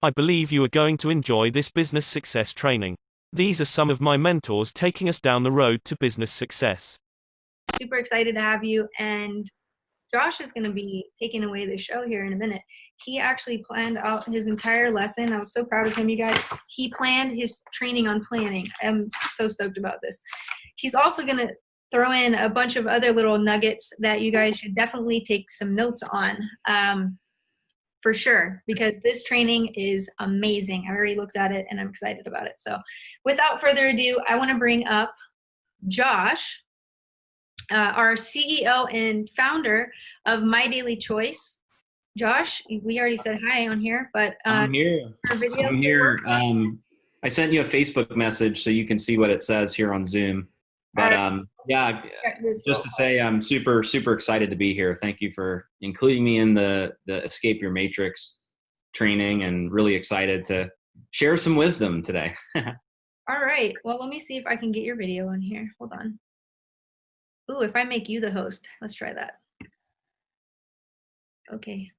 I believe you are going to enjoy this business success training. These are some of my mentors taking us down the road to business success. Super excited to have you. And Josh is going to be taking away the show here in a minute. He actually planned out his entire lesson. I was so proud of him, you guys. He planned his training on planning. I'm so stoked about this. He's also going to throw in a bunch of other little nuggets that you guys should definitely take some notes on. For sure, because this training is amazing. I already looked at it and I'm excited about it. So without further ado, I want to bring up Josh, our CEO and founder of My Daily Choice. Josh, we already said hi on here, but I'm here. I'm here. I sent you a Facebook message so you can see what it says here on Zoom. But yeah, just to say I'm super, super excited to be here. Thank you for including me in the Escape Your Matrix training, and really excited to share some wisdom today. All right. Well, let me see if I can get your video on here. Hold on. Ooh, if I make you the host, let's try that. Okay.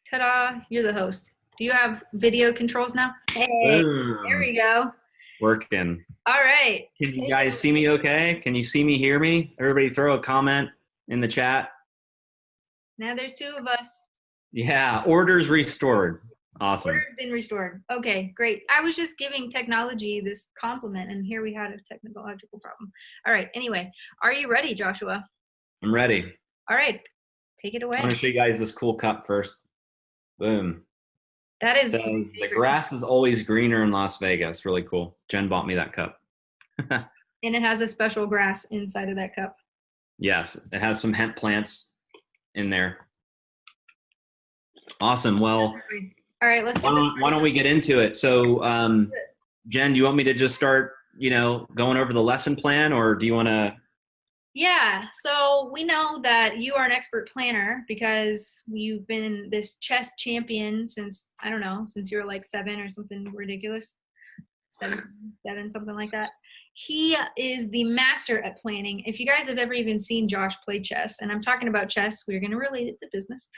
Ta-da, you're the host. Do you have video controls now? Hey, there we go. Working. All right. Can you guys see me okay? Can you see me, hear me? Everybody throw a comment in the chat. Now there's two of us. Yeah, orders restored. Awesome. Order's been restored. Okay, great. I was just giving technology this compliment, and here we had a technological problem. All right, anyway, are you ready, Joshua? I'm ready. All right, take it away. I want to show you guys this cool cup first. Boom. That is the grass is always greener in Las Vegas. Really cool. Jen bought me that cup. And it has a special grass inside of that cup. Yes, it has some hemp plants in there. Awesome. Well, all right, let's why don't we get into it? So, Jen, do you want me to just start, going over the lesson plan, or do you want to? Yeah, so we know that you are an expert planner because you've been this chess champion since, I don't know, since you were like 7 or something ridiculous. Seven, something like that. He is the master at planning. If you guys have ever even seen Josh play chess, and I'm talking about chess, we're going to relate it to business.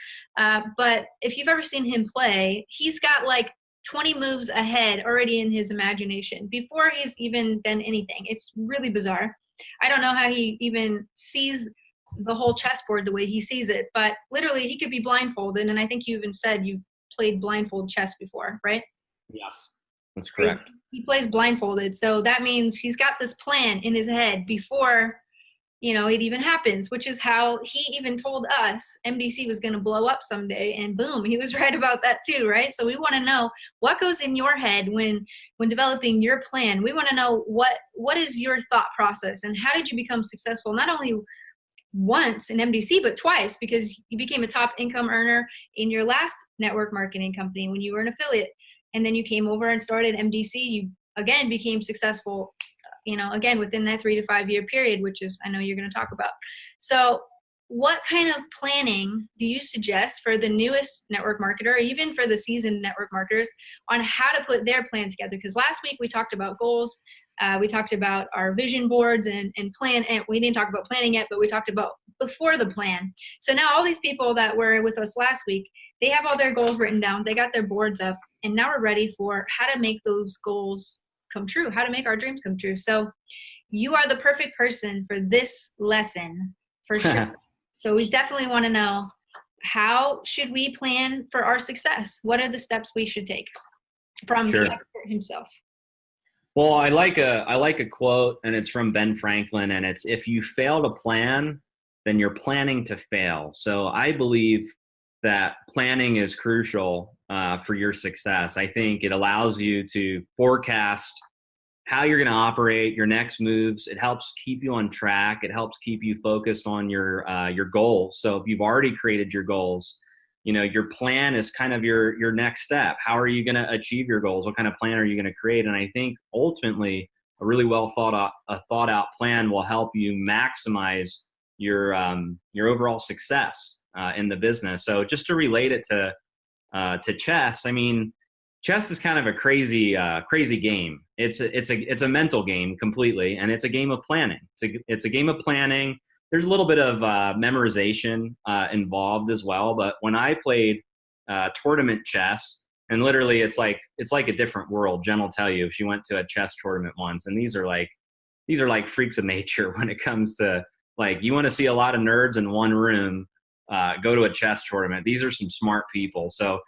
But if you've ever seen him play, he's got like 20 moves ahead already in his imagination before he's even done anything. It's really bizarre. I don't know how he even sees the whole chessboard the way he sees it, but literally he could be blindfolded. And I think you even said you've played blindfold chess before, right? Yes, that's correct. He plays blindfolded. So that means he's got this plan in his head before, it even happens, which is how he even told us MDC was going to blow up someday, and boom, he was right about that too, right? So we want to know what goes in your head when developing your plan. We want to know what is your thought process, and how did you become successful, not only once in MDC, but twice, because you became a top income earner in your last network marketing company when you were an affiliate. And then you came over and started MDC. You again became successful, again, within that 3 to 5 year period, which is, I know you're going to talk about. So what kind of planning do you suggest for the newest network marketer, or even for the seasoned network marketers, on how to put their plan together? Because last week we talked about goals. We talked about our vision boards and plan. And we didn't talk about planning yet, but we talked about before the plan. So now all these people that were with us last week, they have all their goals written down. They got their boards up, and now we're ready for how to make those goals come true, how to make our dreams come true. So you are the perfect person for this lesson, for sure. So we definitely want to know, how should we plan for our success? What are the steps we should take from the expert himself? Well, I like a quote, and it's from Ben Franklin, and it's, if you fail to plan, then you're planning to fail. So I believe that planning is crucial for your success. I think it allows you to forecast how you're going to operate, your next moves. It helps keep you on track. It helps keep you focused on your goals. So if you've already created your goals, your plan is kind of your next step. How are you going to achieve your goals? What kind of plan are you going to create? And I think ultimately a really well thought out plan will help you maximize your overall success in the business. So just to relate it to chess, I mean, chess is kind of a crazy game. It's a mental game completely, and it's a game of planning. It's a game of planning. There's a little bit of memorization involved as well. But when I played tournament chess, And literally it's like a different world. Jen will tell you, she went to a chess tournament once, and these are like freaks of nature when it comes to, like, you want to see a lot of nerds in one room, go to a chess tournament. These are some smart people. So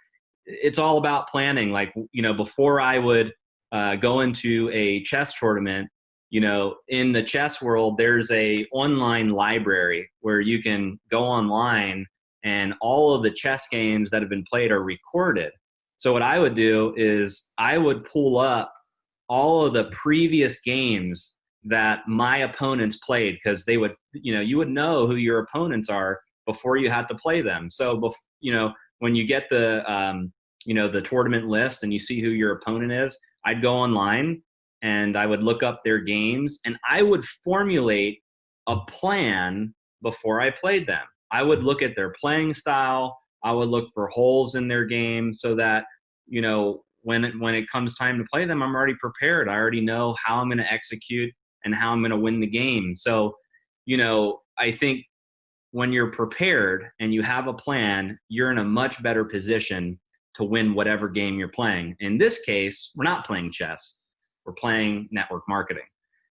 it's all about planning. Like, before I would go into a chess tournament, in the chess world, there's a online library where you can go online and all of the chess games that have been played are recorded. So what I would do is I would pull up all of the previous games that my opponents played, because they would, you would know who your opponents are before you had to play them. So, when you get the tournament list and you see who your opponent is, I'd go online and I would look up their games, and I would formulate a plan before I played them. I would look at their playing style. I would look for holes in their game so that, when it comes time to play them, I'm already prepared. I already know how I'm going to execute and how I'm going to win the game. So, I think when you're prepared and you have a plan, you're in a much better position to win whatever game you're playing. In this case, we're not playing chess. We're playing network marketing.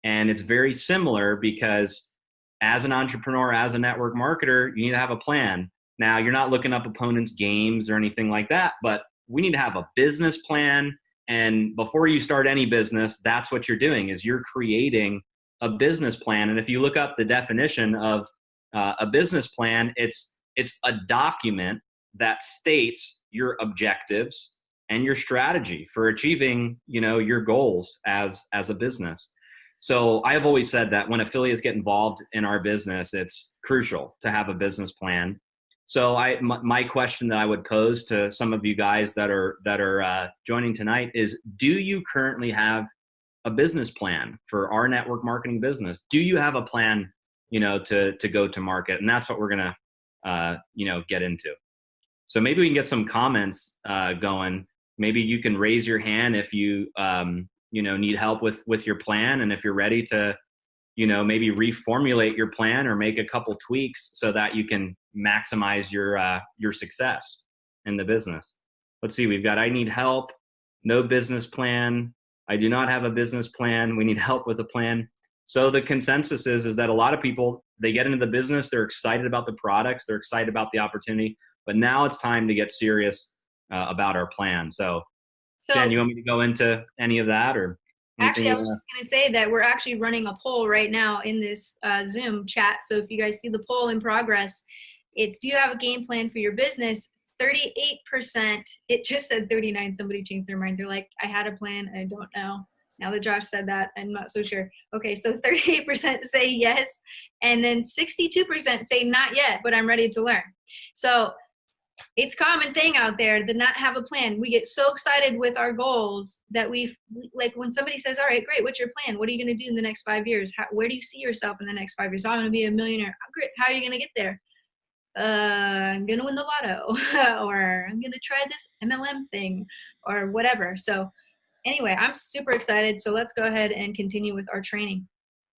And it's very similar because as an entrepreneur, as a network marketer, you need to have a plan. Now, you're not looking up opponents' games or anything like that, but we need to have a business plan. And before you start any business, that's what you're doing, is you're creating a business plan. And if you look up the definition of a business plan, it's a document that states your objectives and your strategy for achieving, your goals as a business. So I've always said that when affiliates get involved in our business, it's crucial to have a business plan. So my question that I would pose to some of you guys that are joining tonight is, do you currently have a business plan for our network marketing business? Do you have a plan, to go to market? And that's what we're going to, get into. So maybe we can get some comments going. Maybe you can raise your hand if you, need help with your plan. And if you're ready to, maybe reformulate your plan or make a couple tweaks so that you can maximize your success in the business. Let's see, we've got, I need help, no business plan. I do not have a business plan. We need help with a plan. So the consensus is that a lot of people, they get into the business, they're excited about the products, they're excited about the opportunity, but now it's time to get serious about our plan. So Jen, you want me to go into any of that, or? Actually, I was just going to say that we're actually running a poll right now in this Zoom chat. So if you guys see the poll in progress, it's, do you have a game plan for your business? 38%, it just said 39. Somebody changed their mind. They're like, I had a plan. I don't know. Now that Josh said that, I'm not so sure. Okay, so 38% say yes. And then 62% say not yet, but I'm ready to learn. So it's a common thing out there to not have a plan. We get so excited with our goals that like when somebody says, all right, great, what's your plan? What are you going to do in the next 5 years? Where do you see yourself in the next 5 years? I'm going to be a millionaire. Oh, great. How are you going to get there? I'm going to win the lotto or I'm going to try this MLM thing or whatever. So anyway, I'm super excited. So let's go ahead and continue with our training.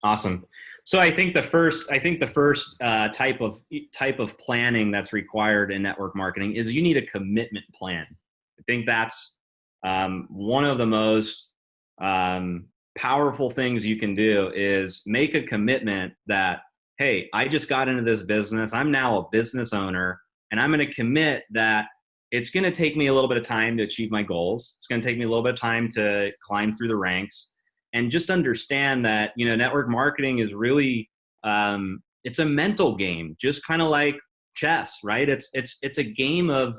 Awesome. So I think the first type of planning that's required in network marketing is you need a commitment plan. I think that's one of the most powerful things you can do is make a commitment that, hey, I just got into this business. I'm now a business owner, and I'm going to commit that it's going to take me a little bit of time to achieve my goals. It's going to take me a little bit of time to climb through the ranks. And just understand that, network marketing is really, it's a mental game, just kind of like chess, right? It's a game of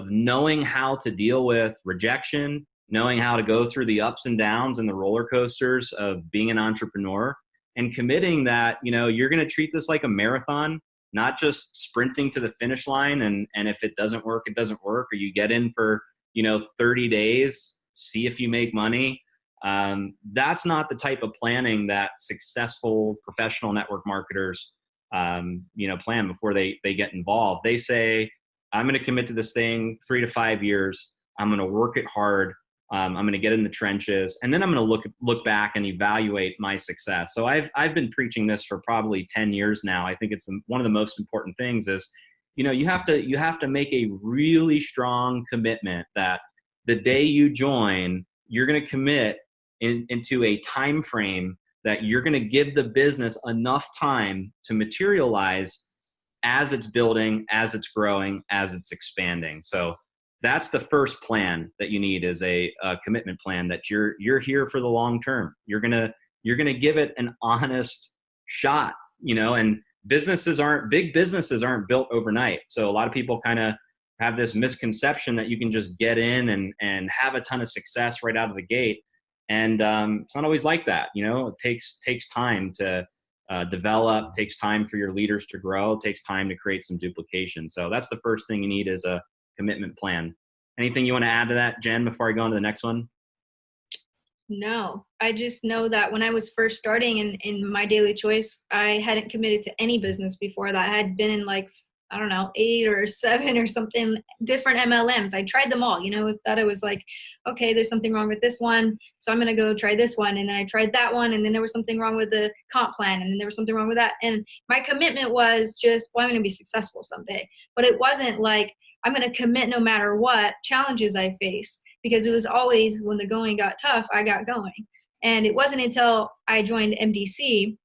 knowing how to deal with rejection, knowing how to go through the ups and downs and the roller coasters of being an entrepreneur, and committing that, you're going to treat this like a marathon, not just sprinting to the finish line. And if it doesn't work, it doesn't work, or you get in for, 30 days, see if you make money. That's not the type of planning that successful professional network marketers, plan before they get involved. They say, I'm going to commit to this thing 3 to 5 years. I'm going to work it hard. I'm going to get in the trenches, and then I'm going to look back and evaluate my success. So I've been preaching this for probably 10 years now. I think it's one of the most important things is, you have to make a really strong commitment that the day you join, you're going to commit into a time frame that you're going to give the business enough time to materialize as it's building, as it's growing, as it's expanding. So that's the first plan that you need, is a commitment plan that you're here for the long term. You're gonna give it an honest shot, and big businesses aren't built overnight. So a lot of people kind of have this misconception that you can just get in and have a ton of success right out of the gate. And it's not always like that. It takes time to develop, takes time for your leaders to grow, takes time to create some duplication. So that's the first thing you need, is a commitment plan. Anything you want to add to that, Jen, before I go on to the next one? No, I just know that when I was first starting in my daily choice, I hadn't committed to any business before that. I had been in like, I don't know, 8 or 7 or something different MLMs. I tried them all, thought I was like, okay, there's something wrong with this one, so I'm going to go try this one. And then I tried that one, and then there was something wrong with the comp plan, and then there was something wrong with that. And my commitment was just, well, I'm going to be successful someday. But it wasn't like, I'm going to commit no matter what challenges I face, because it was always, when the going got tough, I got going. And it wasn't until I joined MDC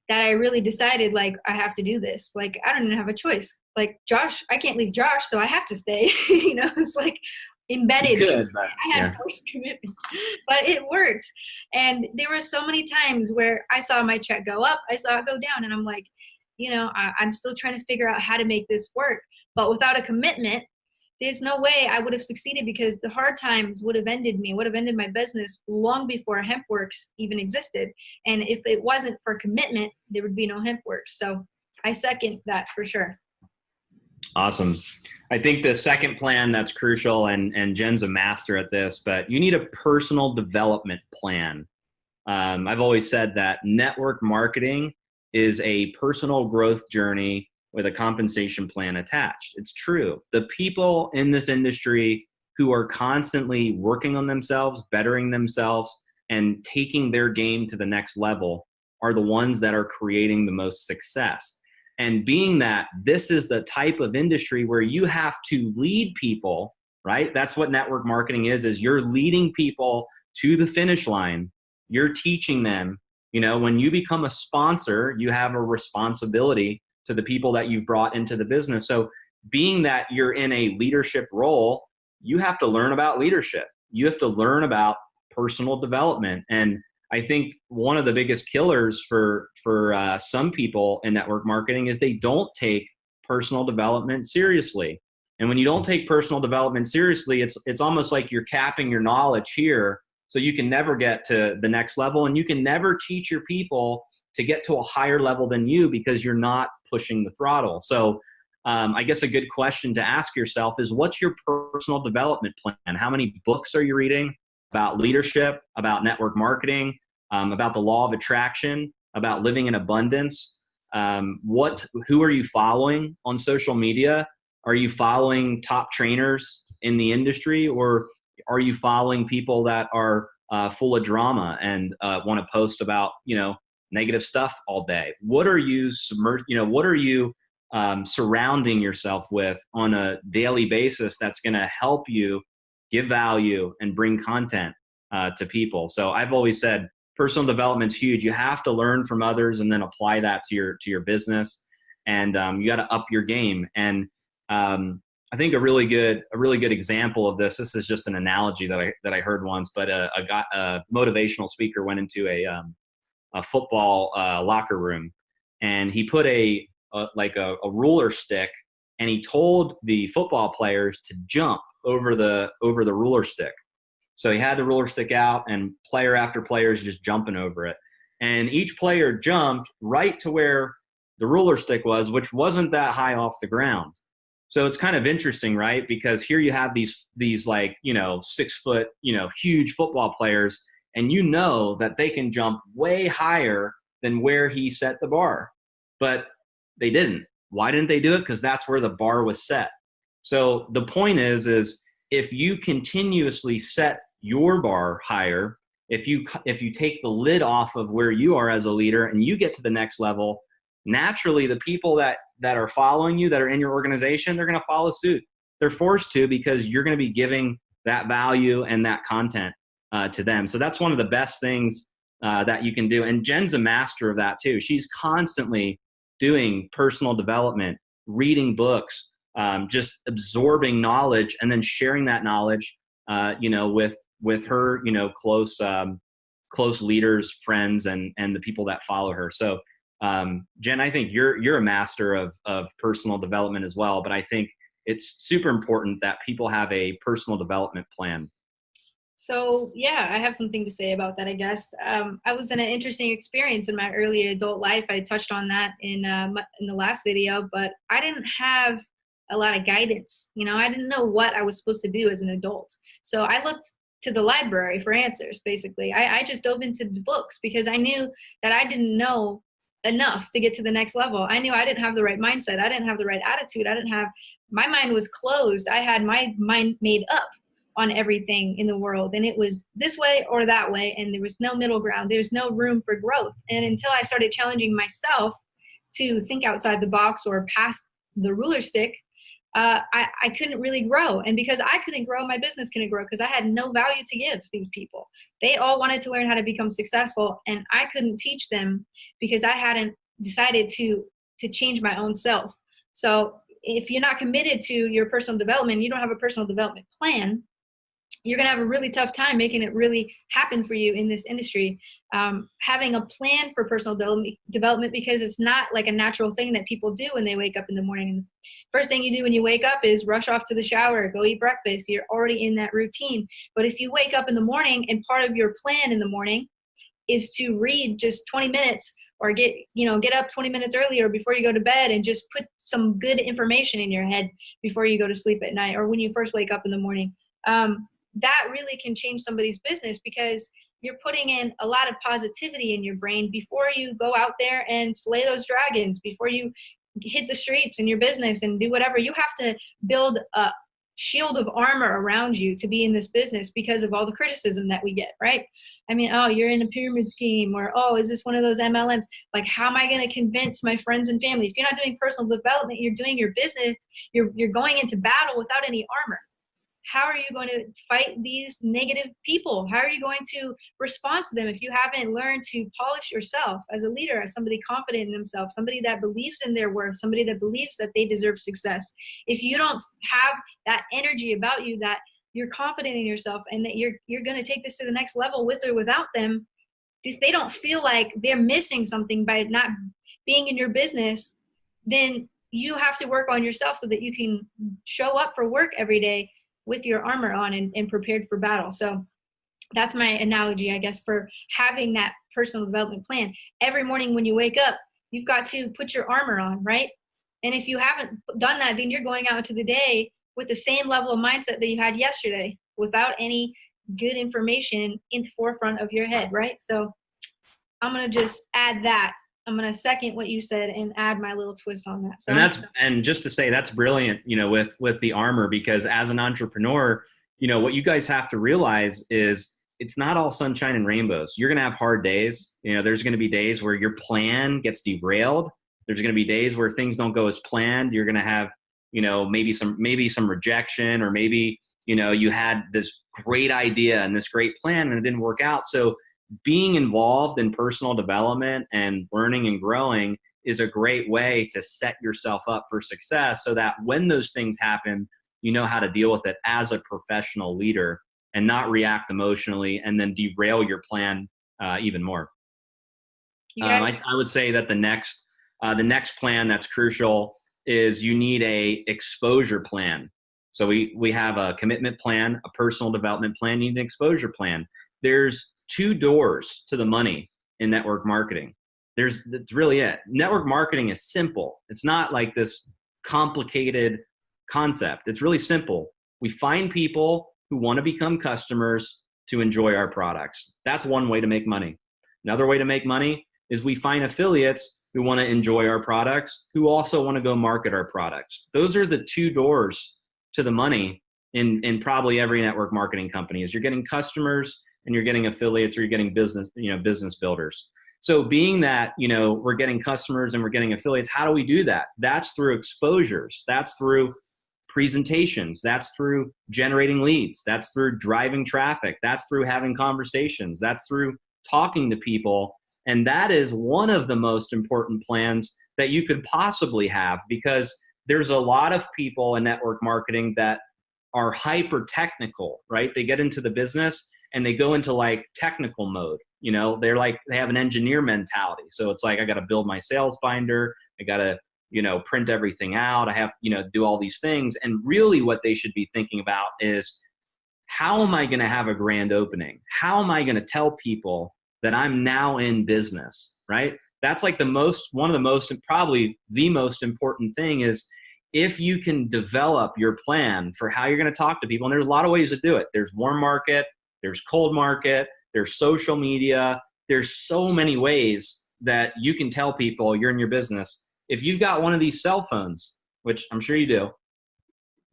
that I really decided, like, I have to do this. Like, I don't even have a choice. Like, Josh, I can't leave Josh, so I have to stay. It's like embedded. Good, I had forced commitment, but it worked. And there were so many times where I saw my check go up, I saw it go down, and I'm like, I'm still trying to figure out how to make this work. But without a commitment, there's no way I would have succeeded, because the hard times would have ended my business long before HempWorks even existed. And if it wasn't for commitment, there would be no HempWorks. So I second that for sure. Awesome. I think the second plan that's crucial, and Jen's a master at this, but you need a personal development plan. I've always said that network marketing is a personal growth journey with a compensation plan attached. It's true. The people in this industry who are constantly working on themselves, bettering themselves, and taking their game to the next level are the ones that are creating the most success. And being that this is the type of industry where you have to lead people, right? That's what network marketing is you're leading people to the finish line. You're teaching them, when you become a sponsor, you have a responsibility to the people that you've brought into the business. So being that you're in a leadership role, you have to learn about leadership. You have to learn about personal development. And I think one of the biggest killers for some people in network marketing is they don't take personal development seriously. And when you don't take personal development seriously, it's almost like you're capping your knowledge here, so you can never get to the next level, and you can never teach your people to get to a higher level than you, because you're not pushing the throttle. So I guess a good question to ask yourself is, what's your personal development plan? How many books are you reading about leadership, about network marketing, about the law of attraction, about living in abundance? Who are you following on social media? Are you following top trainers in the industry, or are you following people that are full of drama and want to post about, negative stuff all day? What are you surrounding yourself with on a daily basis that's going to help you give value and bring content to people? So I've always said personal development's huge. You have to learn from others and then apply that to your business, and you got to up your game. And I think a really good example of this. This is just an analogy that I heard once, but a motivational speaker went into a football locker room, and he put a ruler stick, and he told the football players to jump over the ruler stick. So he had the ruler stick out, and player after player is just jumping over it, and each player jumped right to where the ruler stick was, which wasn't that high off the ground. So it's kind of interesting, right? Because here you have these 6 foot, huge football players, and that they can jump way higher than where he set the bar. But they didn't. Why didn't they do it? Because that's where the bar was set. So the point is if you continuously set your bar higher, if you take the lid off of where you are as a leader and you get to the next level, naturally the people that are following you, that are in your organization, they're going to follow suit. They're forced to, because you're going to be giving that value and that content to them. So that's one of the best things that you can do. And Jen's a master of that too. She's constantly doing personal development, reading books, just absorbing knowledge, and then sharing that knowledge, with her, close leaders, friends, and the people that follow her. So, Jen, I think you're a master of personal development as well. But I think it's super important that people have a personal development plan. So yeah, I have something to say about that, I guess. I was in an interesting experience in my early adult life. I touched on that in the last video, but I didn't have a lot of guidance. I didn't know what I was supposed to do as an adult. So I looked to the library for answers, basically. I just dove into the books because I knew that I didn't know enough to get to the next level. I knew I didn't have the right mindset. I didn't have the right attitude. My mind was closed. I had my mind made up on everything in the world, and it was this way or that way, and there was no middle ground. There's no room for growth. And until I started challenging myself to think outside the box or past the ruler stick, I couldn't really grow. And because I couldn't grow, my business couldn't grow because I had no value to give these people. They all wanted to learn how to become successful, and I couldn't teach them because I hadn't decided to change my own self. So if you're not committed to your personal development, you don't have a personal development plan, you're going to have a really tough time making it really happen for you in this industry. Having a plan for personal development, because it's not like a natural thing that people do when they wake up in the morning. And first thing you do when you wake up is rush off to the shower, go eat breakfast. You're already in that routine. But if you wake up in the morning and part of your plan in the morning is to read just 20 minutes or get up 20 minutes earlier before you go to bed and just put some good information in your head before you go to sleep at night or when you first wake up in the morning, that really can change somebody's business because you're putting in a lot of positivity in your brain before you go out there and slay those dragons, before you hit the streets in your business and do whatever. You have to build a shield of armor around you to be in this business because of all the criticism that we get, right? I mean, oh, you're in a pyramid scheme, or, oh, is this one of those MLMs? Like, how am I going to convince my friends and family? If you're not doing personal development, you're doing your business, you're going into battle without any armor. How are you going to fight these negative people? How are you going to respond to them if you haven't learned to polish yourself as a leader, as somebody confident in themselves, somebody that believes in their worth, somebody that believes that they deserve success? If you don't have that energy about you, that you're confident in yourself and that you're going to take this to the next level with or without them, if they don't feel like they're missing something by not being in your business, then you have to work on yourself so that you can show up for work every day with your armor on and prepared for battle. So that's my analogy, I guess, for having that personal development plan. Every morning when you wake up, you've got to put your armor on, right? And if you haven't done that, then you're going out into the day with the same level of mindset that you had yesterday without any good information in the forefront of your head, right? So I'm going to just add that. I'm going to second what you said and add my little twist on that. So and just to say that's brilliant, with the armor, because as an entrepreneur, what you guys have to realize is it's not all sunshine and rainbows. You're going to have hard days. There's going to be days where your plan gets derailed. There's going to be days where things don't go as planned. You're going to have, maybe some rejection, or maybe, you had this great idea and this great plan and it didn't work out. So being involved in personal development and learning and growing is a great way to set yourself up for success so that when those things happen, you know how to deal with it as a professional leader and not react emotionally and then derail your plan even more. I would say that the next plan that's crucial is you need a exposure plan. So we have a commitment plan, a personal development plan, you need an exposure plan. There's 2 doors to the money in network marketing. That's really it. Network marketing is simple. It's not like this complicated concept. It's really simple. We find people who want to become customers to enjoy our products. That's one way to make money. Another way to make money is we find affiliates who want to enjoy our products, who also want to go market our products. Those are the 2 doors to the money in probably every network marketing company. Is you're getting customers and you're getting affiliates, or you're getting business builders. So being that, we're getting customers and we're getting affiliates, how do we do that? That's through exposures. That's through presentations. That's through generating leads. That's through driving traffic. That's through having conversations. That's through talking to people. And that is one of the most important plans that you could possibly have, because there's a lot of people in network marketing that are hyper technical, right? They get into the business and they go into like technical mode. You know, they're like, they have an engineer mentality. So it's like, I got to build my sales binder. I got to, print everything out. I have, do all these things. And really what they should be thinking about is, how am I going to have a grand opening? How am I going to tell people that I'm now in business, right? That's like one of the most, probably the most important thing is, if you can develop your plan for how you're going to talk to people, and there's a lot of ways to do it. There's warm market, there's cold market, there's social media. There's so many ways that you can tell people you're in your business. If you've got one of these cell phones, which I'm sure you do,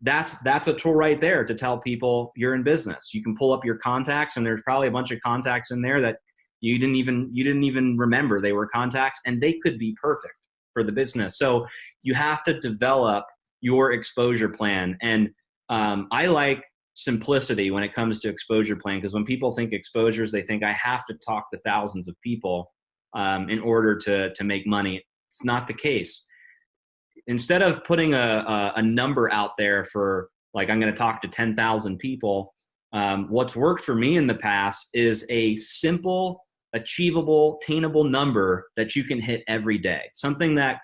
that's a tool right there to tell people you're in business. You can pull up your contacts, and there's probably a bunch of contacts in there that you didn't even remember they were contacts, and they could be perfect for the business. So you have to develop your exposure plan. And I like simplicity when it comes to exposure plan, because when people think exposures, they think I have to talk to thousands of people in order to make money. It's not the case. Instead of putting a number out there for like, I'm going to talk to 10,000 people, what's worked for me in the past is a simple, achievable, attainable number that you can hit every day. Something that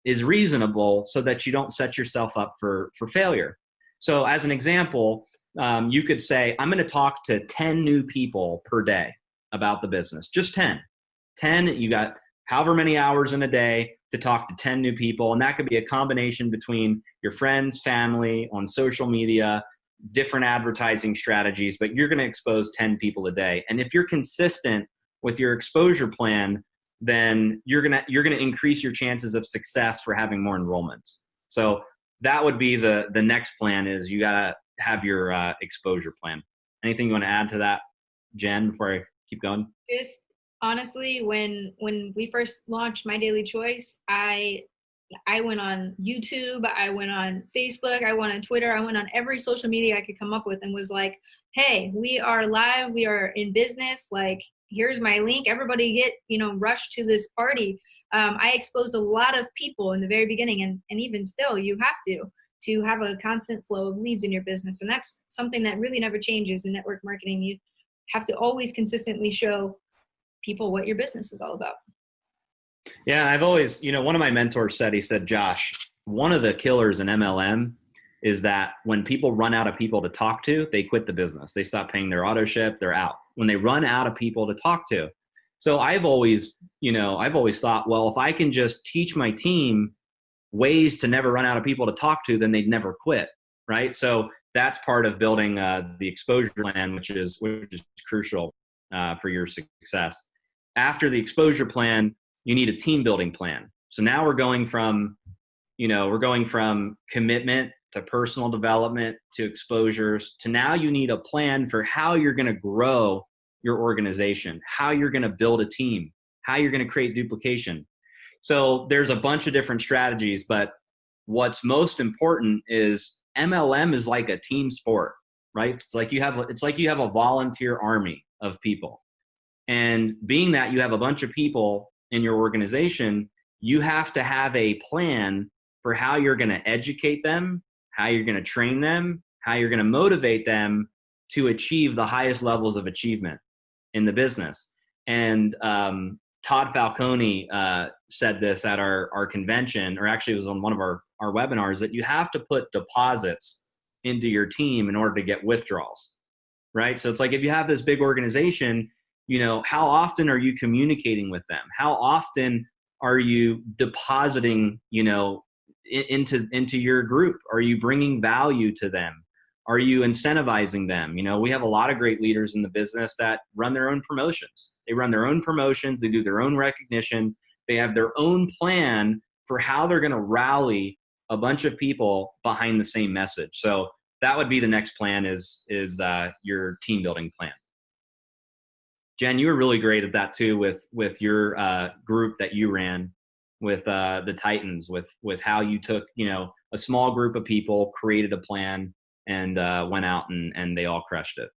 is reasonable so that you don't set yourself up for failure. So as an example, you could say, I'm going to talk to 10 new people per day about the business. Just 10. 10, you got however many hours in a day to talk to 10 new people. And that could be a combination between your friends, family, on social media, different advertising strategies, but you're going to expose 10 people a day. And if you're consistent with your exposure plan, then you're going to increase your chances of success for having more enrollments. So that would be the next plan, is you got to have your exposure plan. Anything you want to add to that, Jen, before I keep going? Just honestly, when we first launched My Daily Choice, I went on YouTube, I went on Facebook, I went on Twitter, I went on every social media I could come up with, and was like, hey, we are live, we are in business, like, here's my link, everybody get, rush to this party. I exposed a lot of people in the very beginning, and even still, you have to have a constant flow of leads in your business. And that's something that really never changes in network marketing. You have to always consistently show people what your business is all about. Yeah, I've always, one of my mentors said, he said, Josh, one of the killers in MLM is that when people run out of people to talk to, they quit the business. They stop paying their auto ship, they're out. When they run out of people to talk to. So I've always thought, well, if I can just teach my team ways to never run out of people to talk to, then they'd never quit, right? So that's part of building the exposure plan, which is crucial for your success. After the exposure plan, you need a team building plan. So now we're going from commitment to personal development to exposures to now you need a plan for how you're going to grow your organization, how you're going to build a team, how you're going to create duplication. So there's a bunch of different strategies, but what's most important is MLM is like a team sport, right? It's like you have a volunteer army of people. And being that you have a bunch of people in your organization, you have to have a plan for how you're going to educate them, how you're going to train them, how you're going to motivate them to achieve the highest levels of achievement in the business. And Todd Falcone said this at our convention, or actually it was on one of our webinars, that you have to put deposits into your team in order to get withdrawals, right? So it's like, if you have this big organization, how often are you communicating with them? How often are you depositing, into your group? Are you bringing value to them? Are you incentivizing them? We have a lot of great leaders in the business that run their own promotions. They run their own promotions. They do their own recognition. They have their own plan for how they're going to rally a bunch of people behind the same message. So that would be the next plan, is your team building plan. Jen, you were really great at that too with your group that you ran. the Titans, with how you took, a small group of people, created a plan, and went out and they all crushed it.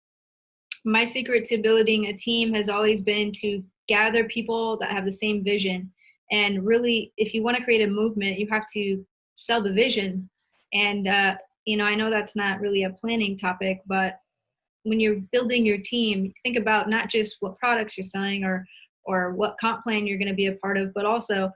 My secret to building a team has always been to gather people that have the same vision. And really, if you want to create a movement, you have to sell the vision. And, I know that's not really a planning topic, but when you're building your team, think about not just what products you're selling or what comp plan you're going to be a part of, but also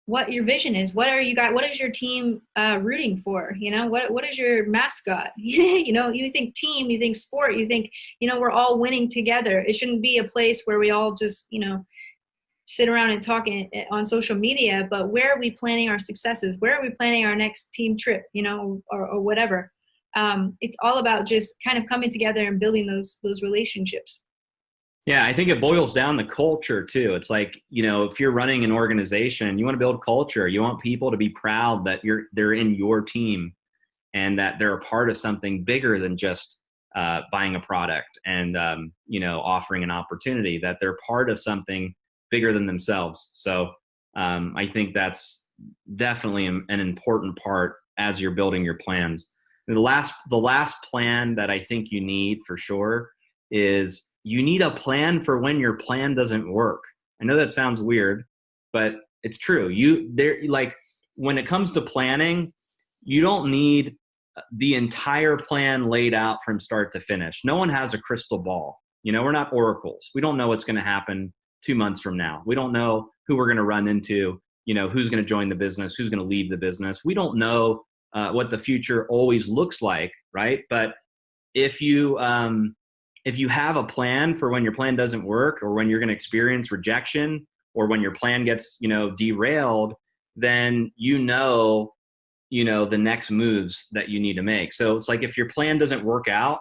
what your vision is. What is your team rooting for? What is your mascot? You think team, you think sport, you think, we're all winning together. It shouldn't be a place where we all just, sit around and talk on social media, but where are we planning our successes? Where are we planning our next team trip, or whatever? It's all about just kind of coming together and building those relationships. Yeah, I think it boils down to culture too. It's like, if you're running an organization, you want to build culture. You want people to be proud that they're in your team and that they're a part of something bigger than just buying a product and, offering an opportunity, that they're part of something bigger than themselves. So I think that's definitely an important part as you're building your plans. The last plan that I think you need for sure is you need a plan for when your plan doesn't work. I know that sounds weird, but it's true. When it comes to planning, you don't need the entire plan laid out from start to finish. No one has a crystal ball. We're not oracles. We don't know what's going to happen 2 months from now. We don't know who we're going to run into, who's going to join the business, who's going to leave the business. We don't know what the future always looks like, right? But if you have a plan for when your plan doesn't work, or when you're going to experience rejection, or when your plan gets, derailed, then the next moves that you need to make. So it's like, if your plan doesn't work out,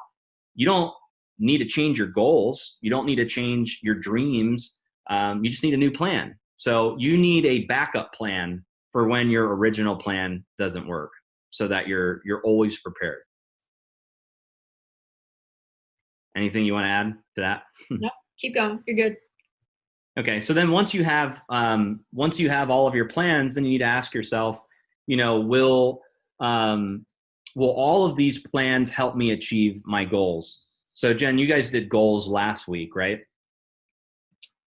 you don't need to change your goals. You don't need to change your dreams. You just need a new plan. So you need a backup plan for when your original plan doesn't work, so that you're always prepared. Anything you want to add to that? No, keep going. You're good. Okay. So then once you have all of your plans, then you need to ask yourself, will all of these plans help me achieve my goals? So Jen, you guys did goals last week, right?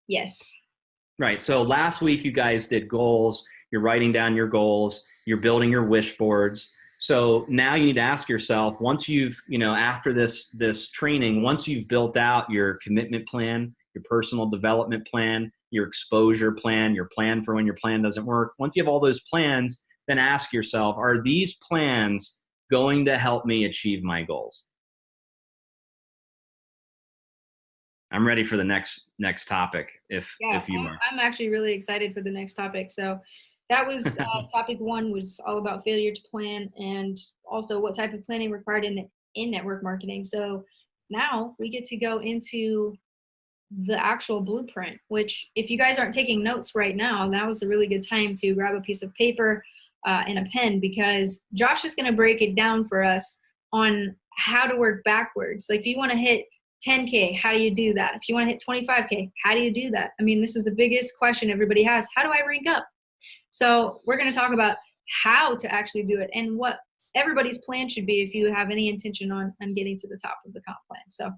Yes. Right. So last week you guys did goals. You're writing down your goals. You're building your wish boards. So now you need to ask yourself, once you've, after this training, once you've built out your commitment plan, your personal development plan, your exposure plan, your plan for when your plan doesn't work, once you have all those plans, then ask yourself, are these plans going to help me achieve my goals? I'm ready for the next topic. If you are. I'm actually really excited for the next topic. So that was topic 1 was all about failure to plan, and also what type of planning required in network marketing. So now we get to go into the actual blueprint, which if you guys aren't taking notes right now, that was a really good time to grab a piece of paper and a pen, because Josh is going to break it down for us on how to work backwards. Like, if you want to hit 10K, how do you do that? If you want to hit 25K, how do you do that? I mean, this is the biggest question everybody has. How do I rank up? So we're going to talk about how to actually do it and what everybody's plan should be if you have any intention on getting to the top of the comp plan. So,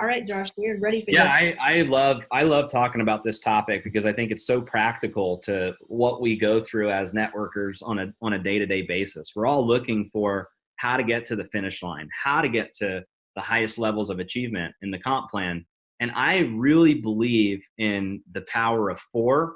all right, Josh, we're ready for that. Yeah, I love talking about this topic, because I think it's so practical to what we go through as networkers on a day-to-day basis. We're all looking for how to get to the finish line, how to get to the highest levels of achievement in the comp plan. And I really believe in the power of 4,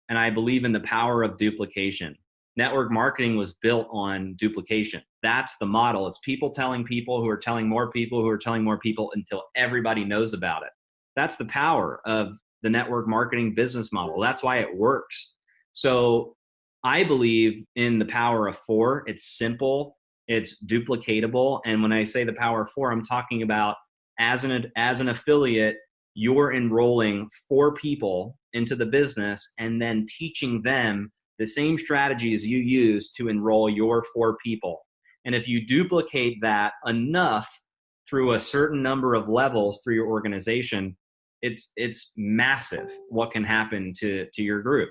and I believe in the power of duplication. Network marketing was built on duplication. That's the model. It's people telling people who are telling more people who are telling more people until everybody knows about it. That's the power of the network marketing business model. That's why it works. So I believe in the power of 4. It's simple, it's duplicatable. And when I say the power of 4, I'm talking about as an affiliate, you're enrolling 4 people into the business and then teaching them the same strategies you use to enroll your 4 people. And if you duplicate that enough through a certain number of levels through your organization, it's massive what can happen to your group.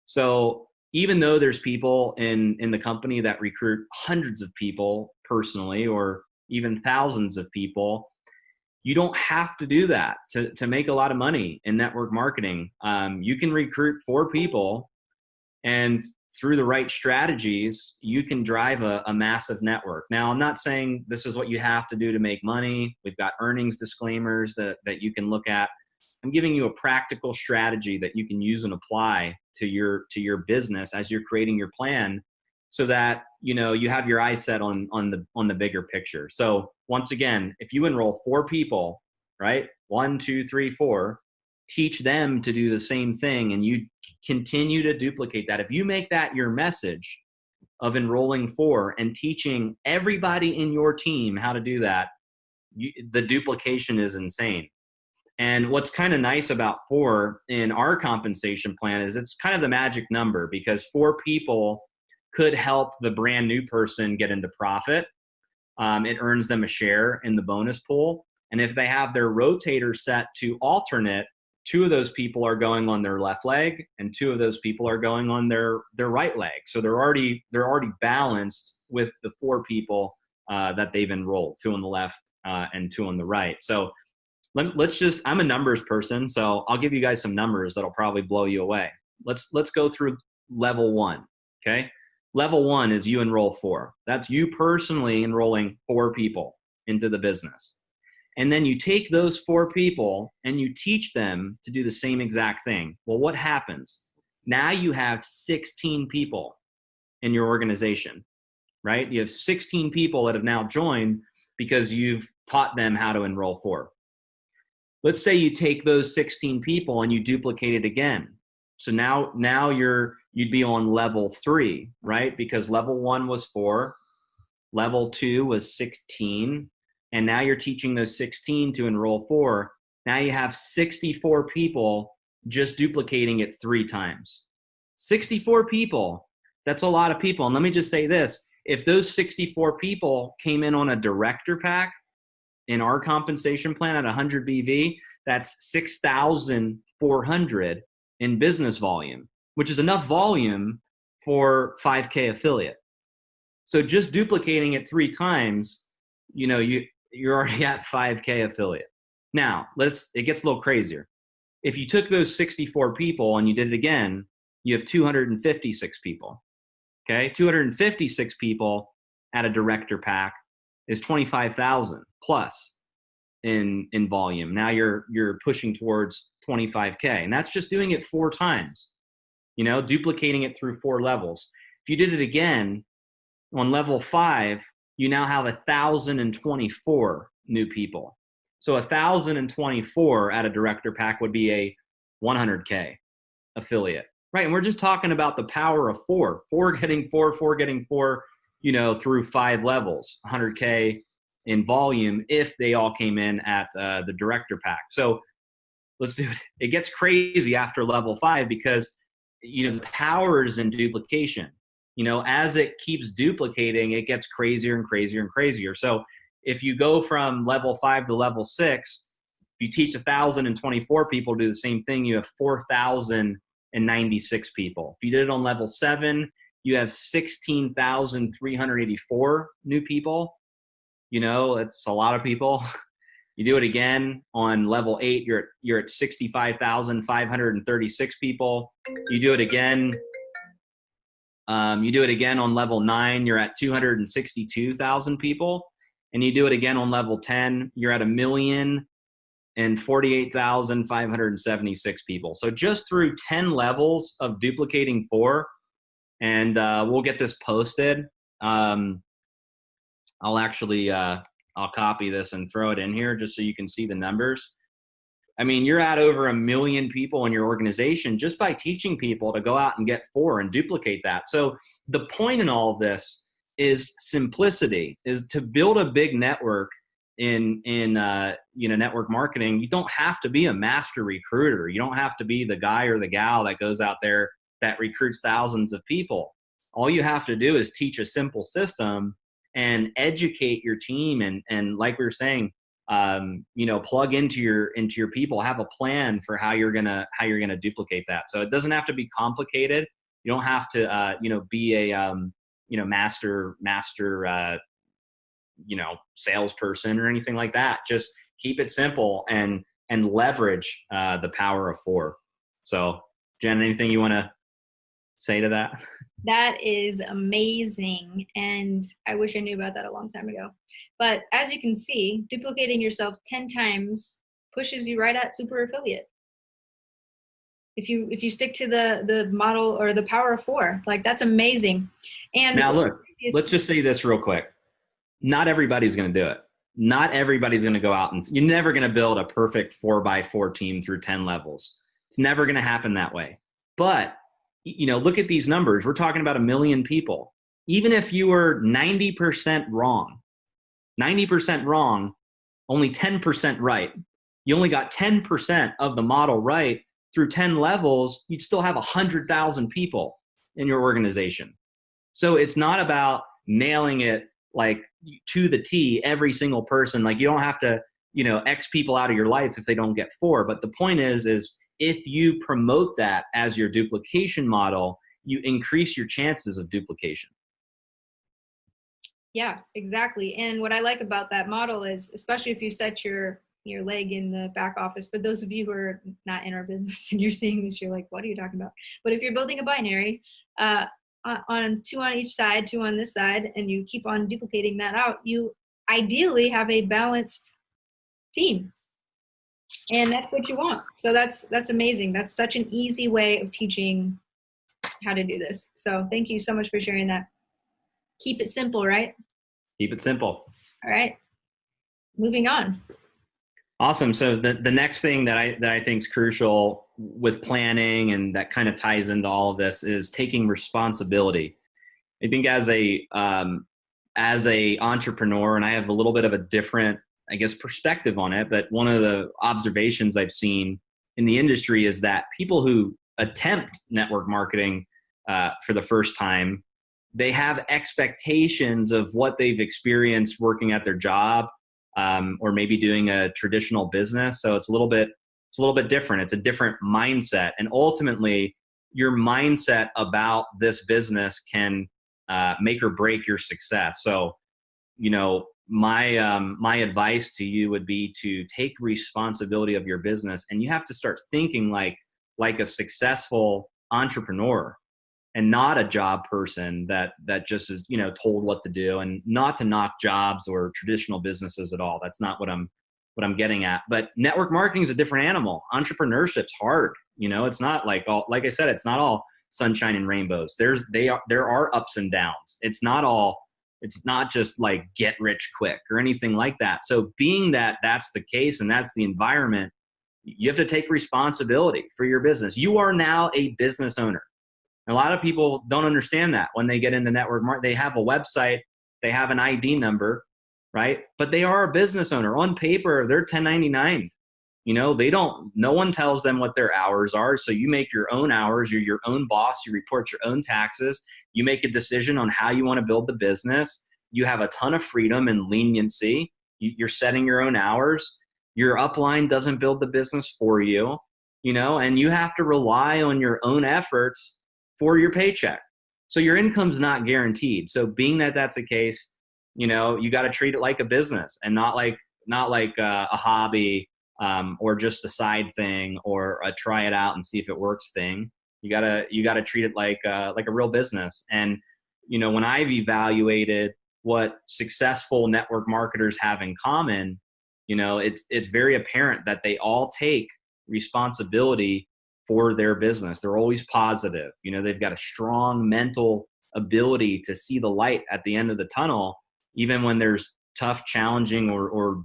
So even though there's people in the company that recruit hundreds of people personally, or even thousands of people, you don't have to do that to make a lot of money in network marketing. You can recruit 4 people, and through the right strategies, you can drive a massive network. Now, I'm not saying this is what you have to do to make money. We've got earnings disclaimers that you can look at. I'm giving you a practical strategy that you can use and apply to your business as you're creating your plan, so that you have your eyes set on the bigger picture. So once again, if you enroll 4 people, right? 1, 2, 3, 4, teach them to do the same thing, and you continue to duplicate that. If you make that your message of enrolling 4 and teaching everybody in your team how to do that, the duplication is insane. And what's kind of nice about 4 in our compensation plan is it's kind of the magic number, because 4 people could help the brand new person get into profit. It earns them a share in the bonus pool. And if they have their rotator set to alternate, 2 of those people are going on their left leg and 2 of those people are going on their right leg. So they're already balanced with the 4 people that they've enrolled, 2 on the left and 2 on the right. So I'm a numbers person, so I'll give you guys some numbers that'll probably blow you away. Let's go through level 1, okay? Level 1 is you enroll 4. That's you personally enrolling 4 people into the business. And then you take those 4 people and you teach them to do the same exact thing. Well, what happens? Now you have 16 people in your organization, right? You have 16 people that have now joined because you've taught them how to enroll 4. Let's say you take those 16 people and you duplicate it again. So now you'd be on level 3, right? Because level 1 was 4, level 2 was 16, and now you're teaching those 16 to enroll 4. Now you have 64 people just duplicating it 3 times. 64 people, that's a lot of people. And let me just say this, if those 64 people came in on a director pack in our compensation plan at 100 BV, that's 6,400 in business volume, which is enough volume for 5K affiliate. So just duplicating it 3 times, you're already at 5K affiliate. Now, it gets a little crazier. If you took those 64 people and you did it again, you have 256 people. Okay? 256 people at a director pack is 25,000 plus in volume. Now you're pushing towards 25K, and that's just doing it 4 times. Duplicating it through 4 levels. If you did it again on level 5, you now have 1,024 new people. So 1,024 at a director pack would be a 100K affiliate, right? And we're just talking about the power of 4 getting 4 getting 4, through 5 levels, 100K in volume if they all came in at the director pack. So let's do it. It gets crazy after level 5 because, the power is in duplication. As it keeps duplicating, it gets crazier and crazier and crazier. So if you go from level 5 to level 6, if you teach 1,024 people to do the same thing, you have 4,096 people. If you did it on level 7, you have 16,384 new people. It's a lot of people. You do it again on level 8, you're at 65,536 people. You do it again on level 9, you're at 262,000 people. And you do it again on level 10, you're at 1,048,576 people. So just through 10 levels of duplicating 4, and we'll get this posted. I'll copy this and throw it in here just so you can see the numbers. I mean, you're at over 1 million people in your organization just by teaching people to go out and get 4 and duplicate that. So the point in all of this is simplicity, is to build a big network in network marketing. You don't have to be a master recruiter. You don't have to be the guy or the gal that goes out there that recruits thousands of people. All you have to do is teach a simple system and educate your team, and like we were saying, plug into your people, have a plan for how you're gonna duplicate that. So it doesn't have to be complicated. You don't have to, be a, master, salesperson or anything like that. Just keep it simple and leverage the power of four. So, Jen, anything you want to say to that? That is amazing. And I wish I knew about that a long time ago. But as you can see, duplicating yourself 10 times pushes you right at super affiliate. If you stick to the model or the power of four, like that's amazing. And now look, let's just say this real quick. Not everybody's going to do it. Not everybody's going to go out, and you're never going to build a perfect 4x4 team through 10 levels. It's never going to happen that way. But, look at these numbers. We're talking about 1 million people. Even if you were 90% wrong, only 10% right. You only got 10% of the model right through 10 levels, you'd still have 100,000 people in your organization. So it's not about nailing it like to the T, every single person. Like you don't have to, X people out of your life if they don't get four. But the point is if you promote that as your duplication model, you increase your chances of duplication. Yeah, exactly. And what I like about that model is, especially if you set your leg in the back office, for those of you who are not in our business and you're seeing this, you're like, what are you talking about? But if you're building a binary, on 2 on each side, 2 on this side, and you keep on duplicating that out, you ideally have a balanced team. And that's what you want. So that's amazing. That's such an easy way of teaching how to do this. So thank you so much for sharing that. Keep it simple, right? Keep it simple. All right. Moving on. Awesome. So the next thing that I think is crucial with planning, and that kind of ties into all of this, is taking responsibility. I think as a entrepreneur, and I have a little bit of a different, I guess, perspective on it, but one of the observations I've seen in the industry is that people who attempt network marketing for the first time, they have expectations of what they've experienced working at their job, or maybe doing a traditional business. So it's a little bit different. It's a different mindset. And ultimately, your mindset about this business can make or break your success. So, my advice to you would be to take responsibility of your business, and you have to start thinking like a successful entrepreneur, and not a job person that just is, told what to do. And not to knock jobs or traditional businesses at all. There not what I'm getting at. But network marketing is a different animal. Entrepreneurship's hard. It's not like I said, it's not all sunshine and rainbows. There are ups and downs. It's not just like get rich quick or anything like that. So being that that's the case and that's the environment, you have to take responsibility for your business. You are now a business owner. A lot of people don't understand that when they get into network marketing. They have a website, they have an ID number, right? But they are a business owner. On paper, they're 1099. No one tells them what their hours are. So you make your own hours. You're your own boss. You report your own taxes. You make a decision on how you want to build the business. You have a ton of freedom and leniency. You're setting your own hours. Your upline doesn't build the business for you, and you have to rely on your own efforts for your paycheck. So your income's not guaranteed. So being that that's the case, you got to treat it like a business and not like a hobby, or just a side thing, or a try it out and see if it works thing. You gotta treat it like a real business. And when I've evaluated what successful network marketers have in common, it's very apparent that they all take responsibility for their business. They're always positive. They've got a strong mental ability to see the light at the end of the tunnel, even when there's tough, challenging, or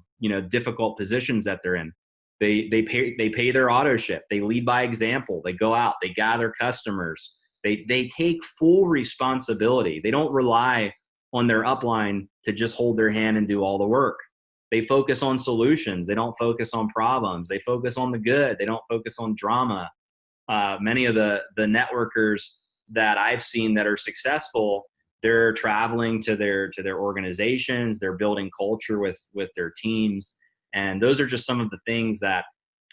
difficult positions that they're in. They pay their auto ship. They lead by example. They go out. They gather customers. They take full responsibility. They don't rely on their upline to just hold their hand and do all the work. They focus on solutions. They don't focus on problems. They focus on the good. They don't focus on drama. Many of the networkers that I've seen that are successful, they're traveling to their organizations. They're building culture with their teams. And those are just some of the things that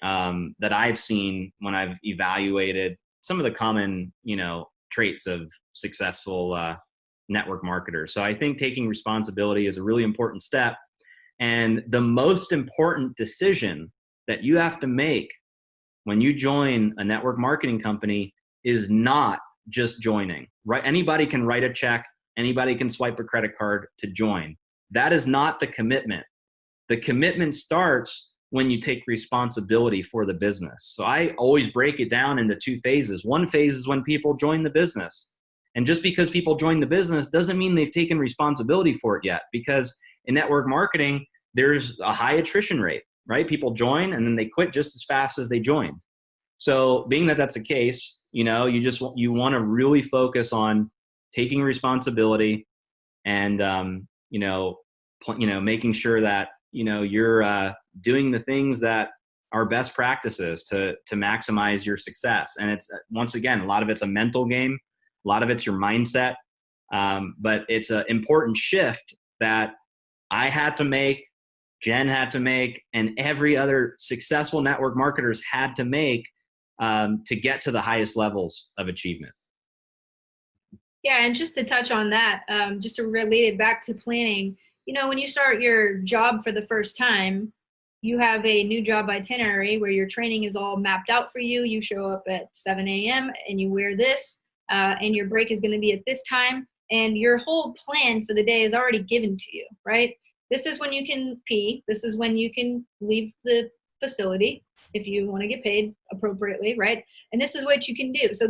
I've seen when I've evaluated some of the common, traits of successful network marketers. So I think taking responsibility is a really important step. And the most important decision that you have to make when you join a network marketing company is not just joining, right? Anybody can write a check. Anybody can swipe a credit card to join. That is not the commitment. The commitment starts when you take responsibility for the business. So I always break it down into two phases. One phase is when people join the business. And just because people join the business doesn't mean they've taken responsibility for it yet, because in network marketing, there's a high attrition rate, right? People join and then they quit just as fast as they joined. So being that that's the case, you want to really focus on taking responsibility and, making sure that, you're doing the things that are best practices to maximize your success. And it's, once again, a lot of it's a mental game. A lot of it's your mindset. But it's an important shift that I had to make, Jen had to make, and every other successful network marketers had to make to get to the highest levels of achievement. Yeah, and just to touch on that, just to relate it back to planning, when you start your job for the first time, you have a new job itinerary where your training is all mapped out for you. You show up at 7 a.m. and you wear this, and your break is going to be at this time. And your whole plan for the day is already given to you, right? This is when you can pee. This is when you can leave the facility if you want to get paid appropriately, right? And this is what you can do. So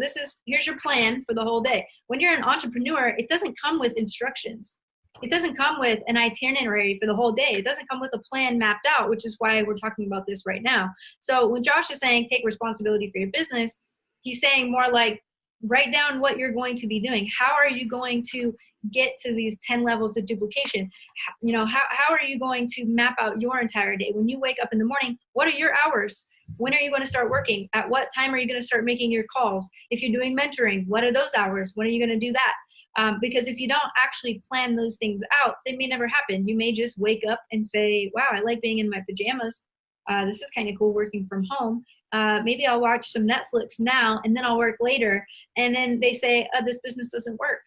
here's your plan for the whole day. When you're an entrepreneur, it doesn't come with instructions. It doesn't come with an itinerary for the whole day. It doesn't come with a plan mapped out, which is why we're talking about this right now. So when Josh is saying take responsibility for your business, he's saying more like write down what you're going to be doing. How are you going to get to these 10 levels of duplication? How are you going to map out your entire day? When you wake up in the morning, what are your hours? When are you going to start working? At what time are you going to start making your calls? If you're doing mentoring, what are those hours? When are you going to do that? Because if you don't actually plan those things out, they may never happen. You may just wake up and say, wow, I like being in my pajamas. This is kind of cool working from home. Maybe I'll watch some Netflix now and then I'll work later. And then they say, this business doesn't work.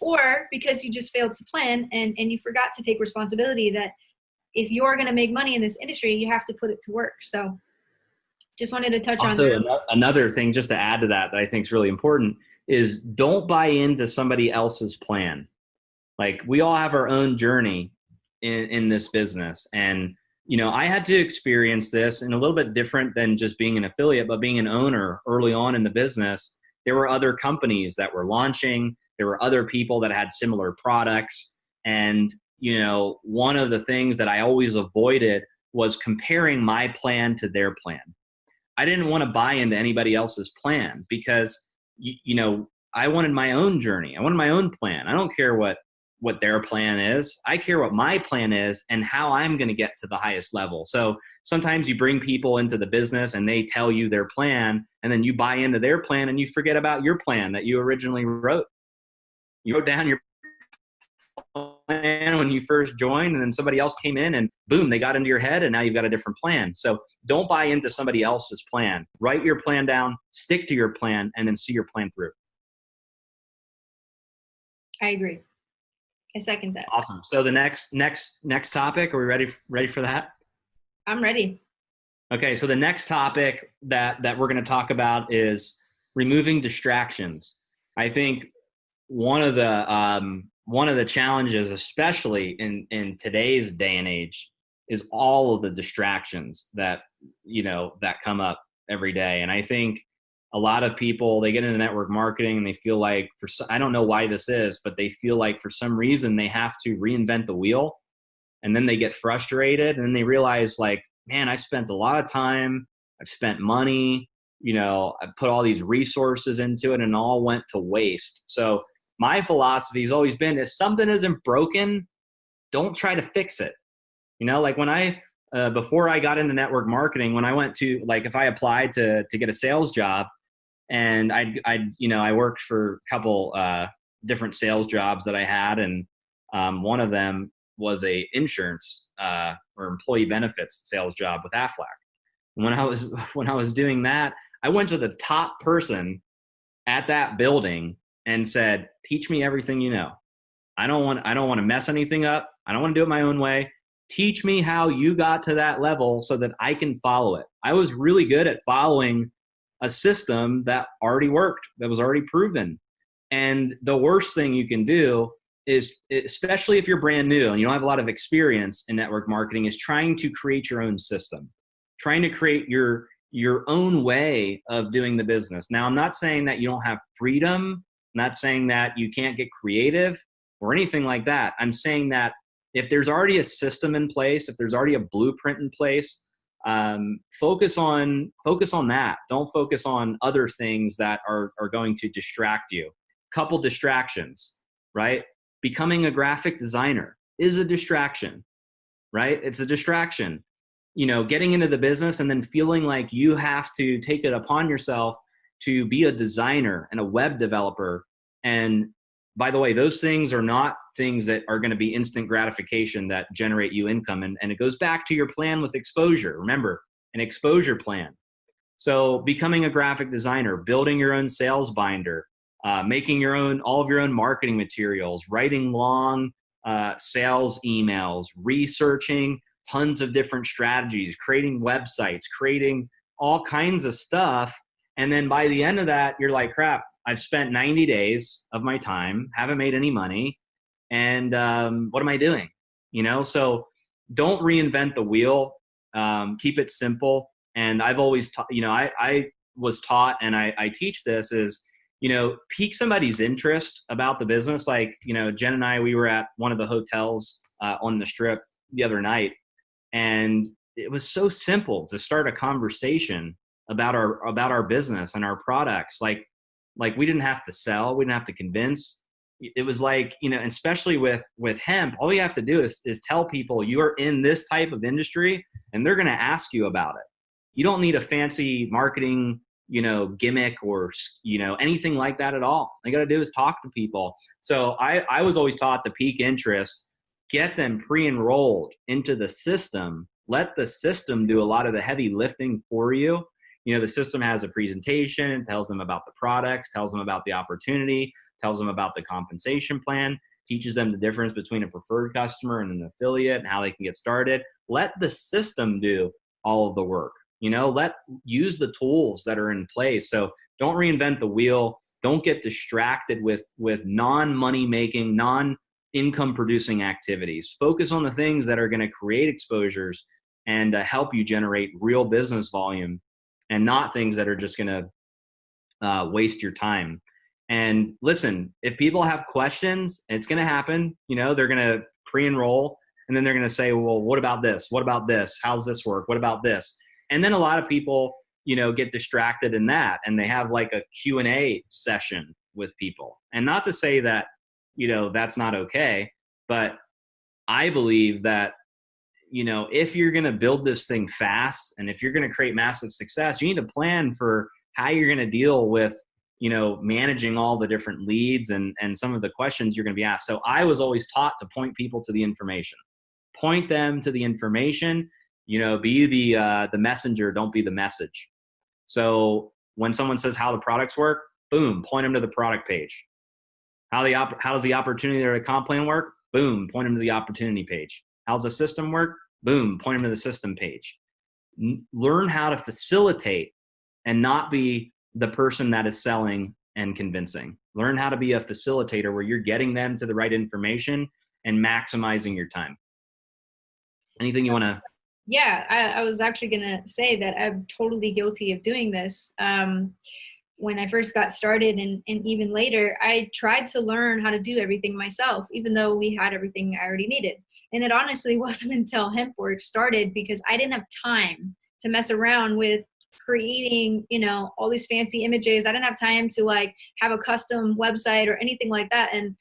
Or because you just failed to plan and you forgot to take responsibility that if you're going to make money in this industry, you have to put it to work. So just wanted to touch on that. Also, another thing just to add to that I think is really important is don't buy into somebody else's plan. Like, we all have our own journey in this business. And, I had to experience this in a little bit different than just being an affiliate, but being an owner early on in the business. There were other companies that were launching. There were other people that had similar products. And, one of the things that I always avoided was comparing my plan to their plan. I didn't want to buy into anybody else's plan because, I wanted my own journey. I wanted my own plan. I don't care what their plan is. I care what my plan is and how I'm going to get to the highest level. So sometimes you bring people into the business and they tell you their plan, and then you buy into their plan and you forget about your plan that you originally wrote. You wrote down your plan when you first joined, and then somebody else came in and boom, they got into your head and now you've got a different plan. So don't buy into somebody else's plan. Write your plan down, stick to your plan, and then see your plan through. I agree. I second that. Awesome. So the next topic, are we ready for that? I'm ready. Okay. So the next topic that we're going to talk about is removing distractions. I think one of the challenges, especially in today's day and age, is all of the distractions that come up every day. And I think a lot of people, they get into network marketing and they feel like, I don't know why this is, but they feel like for some reason they have to reinvent the wheel, and then they get frustrated and then they realize, like, man, I spent a lot of time, I've spent money, I put all these resources into it and it all went to waste. So my philosophy has always been, if something isn't broken, don't try to fix it. Like when before I got into network marketing, when I went to, like, if I applied to get a sales job, and I worked for a couple different sales jobs that I had, and one of them was a insurance or employee benefits sales job with Aflac. And when I was doing that, I went to the top person at that building and said, teach me everything you know. I don't want to mess anything up. I don't want to do it my own way. Teach me how you got to that level so that I can follow it. I was really good at following a system that already worked, that was already proven. And the worst thing you can do is, especially if you're brand new and you don't have a lot of experience in network marketing, is trying to create your own system, trying to create your own way of doing the business. Now, I'm not saying that you don't have freedom. I'm not saying that you can't get creative or anything like that. I'm saying that if there's already a system in place, if there's already a blueprint in place, focus on that. Don't focus on other things that are going to distract you. Couple distractions, right? Becoming a graphic designer is a distraction, right? It's a distraction. Getting into the business and then feeling like you have to take it upon yourself to be a designer and a web developer. And by the way, those things are not things that are going to be instant gratification that generate you income. And it goes back to your plan with exposure. Remember, an exposure plan. So becoming a graphic designer, building your own sales binder, making all of your own marketing materials, writing long sales emails, researching tons of different strategies, creating websites, creating all kinds of stuff. And then by the end of that, you're like, crap, I've spent 90 days of my time, haven't made any money. And what am I doing? So don't reinvent the wheel. Keep it simple. And I've always taught, I was taught, and I teach this is, pique somebody's interest about the business. Like, Jen and I, we were at one of the hotels on the Strip the other night, and it was so simple to start a conversation about our business and our products. Like we didn't have to sell, we didn't have to convince. It was like, especially with hemp, all you have to do is tell people you are in this type of industry, and they're going to ask you about it. You don't need a fancy marketing, gimmick or, anything like that at all. All you got to do is talk to people. So I was always taught to pique interest, get them pre-enrolled into the system, let the system do a lot of the heavy lifting for you. The system has a presentation, tells them about the products, tells them about the opportunity, tells them about the compensation plan, teaches them the difference between a preferred customer and an affiliate and how they can get started. Let the system do all of the work. Use the tools that are in place. So don't reinvent the wheel. Don't get distracted with non-money making, non-income producing activities. Focus on the things that are going to create exposures and help you generate real business volume, and not things that are just going to waste your time. And listen, if people have questions, it's going to happen. They're going to pre-enroll, and then they're going to say, well, what about this? What about this? How's this work? What about this? And then a lot of people, get distracted in that, and they have like a Q&A session with people. And not to say that, that's not okay, but I believe that, if you're going to build this thing fast, and if you're going to create massive success, you need to plan for how you're going to deal with, managing all the different leads and some of the questions you're going to be asked. So I was always taught to point people to the information, point them to the information, be the messenger, don't be the message. So when someone says how the products work, boom, point them to the product page. How does the opportunity or the comp plan work? Boom, point them to the opportunity page. How's the system work? Boom, point them to the system page. Learn how to facilitate and not be the person that is selling and convincing. Learn how to be a facilitator where you're getting them to the right information and maximizing your time. Anything you want to? Yeah, I was actually going to say that I'm totally guilty of doing this. When I first got started and even later, I tried to learn how to do everything myself, even though we had everything I already needed. And it honestly wasn't until HempWorks started, because I didn't have time to mess around with creating, all these fancy images. I didn't have time to have a custom website or anything like that. And